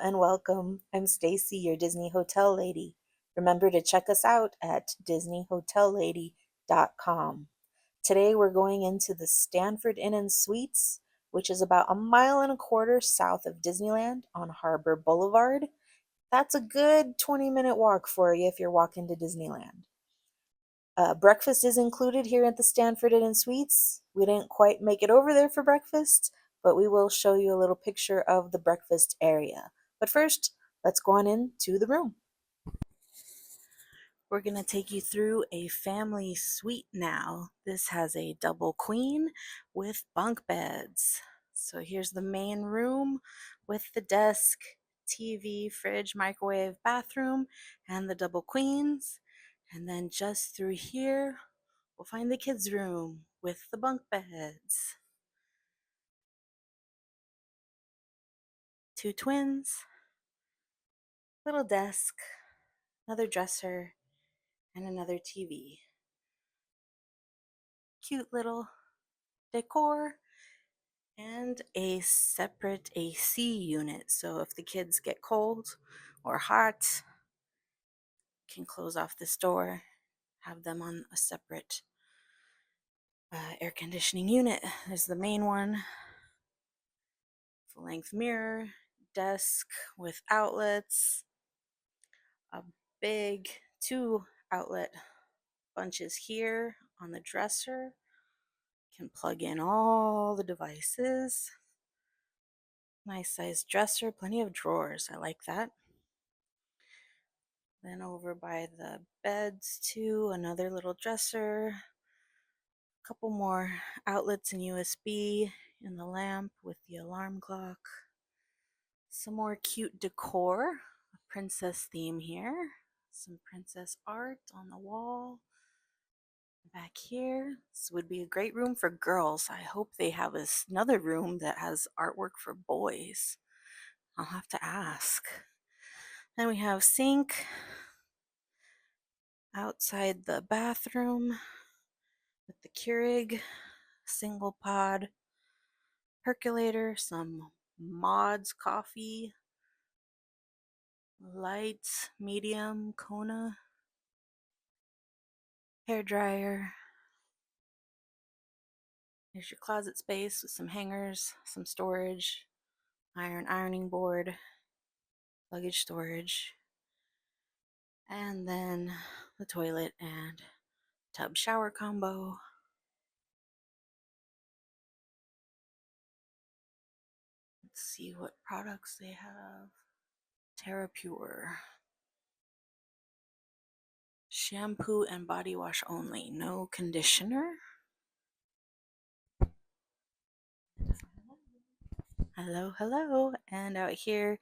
and welcome. I'm Stacy, your Disney Hotel Lady. Remember to check us out at disneyhotellady.com. Today we're going into the Stanford Inn and Suites, which is about a mile and a quarter south of Disneyland on Harbor Boulevard. That's a good 20-minute walk for you if you're walking to Disneyland. Breakfast is included here at the Stanford Inn and Suites. We didn't quite make it over there for breakfast, but we will show you a little picture of the breakfast area. But first, let's go on into the room. We're going to take you through a family suite now. This has a double queen with bunk beds. So here's the main room with the desk, TV, fridge, microwave, bathroom, and the double queens. And then just through here, we'll find the kids' room with the bunk beds. Two twins, little desk, another dresser, and another TV. Cute little decor and a separate AC unit. So if the kids get cold or hot, can close off this door, have them on a separate air conditioning unit. There's the main one, full length mirror, desk with outlets, a big 2 outlet bunches here on the dresser. Can plug in all the devices. Nice sized dresser, plenty of drawers. I like that. Then over by the beds too, another little dresser. A couple more outlets and USB in the lamp with the alarm clock. Some more cute decor, a princess theme here. Some princess art on the wall. Back here, this would be a great room for girls. I hope they have another room that has artwork for boys. I'll have to ask. Then we have sink outside the bathroom with the Keurig, single pod, percolator, some Mods coffee, light, medium, Kona, hair dryer. Here's your closet space with some hangers, some storage, ironing board, luggage storage, and then the toilet and tub shower combo. Let's see what products they have. TerraPure. Shampoo and body wash only, no conditioner. Hello, hello. And out here,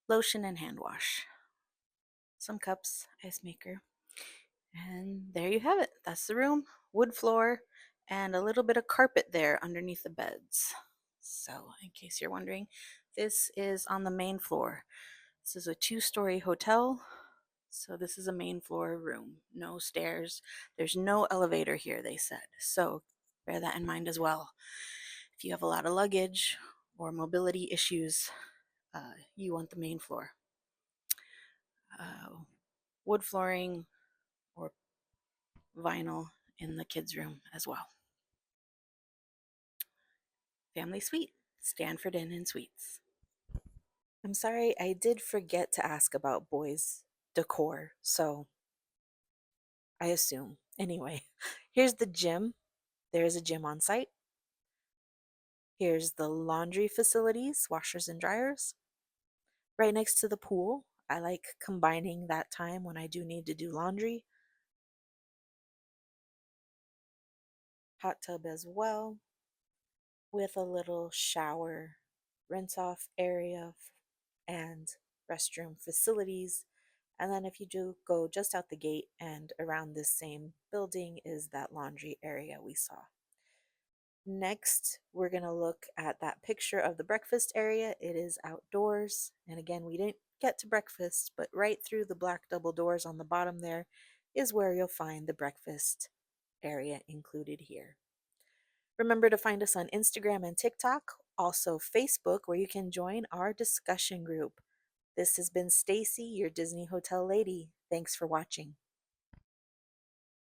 lotion and hand wash. Some cups, ice maker. And there you have it. That's the room. Wood floor and a little bit of carpet there underneath the beds. So, in case you're wondering, this is on the main floor. This is a 2-story hotel. So this is a main floor room. No stairs. There's no elevator here, they said. So bear that in mind as well. If you have a lot of luggage or mobility issues, you want the main floor. Wood flooring or vinyl in the kids' room as well. Family suite, Stanford Inn and Suites. I'm sorry, I did forget to ask about boys' decor, so I assume. Anyway, here's the gym. There's a gym on site. Here's the laundry facilities, washers and dryers. Right next to the pool. I like combining that time when I do need to do laundry. Hot tub as well, with a little shower, rinse off area, and restroom facilities. And then if you do go just out the gate and around this same building is that laundry area we saw. Next, we're going to look at that picture of the breakfast area. It is outdoors. And again, we didn't get to breakfast, but right through the black double doors on the bottom there is where you'll find the breakfast area included here. Remember to find us on Instagram and TikTok, also Facebook, where you can join our discussion group. This has been Stacy, your Disney Hotel lady. Thanks for watching.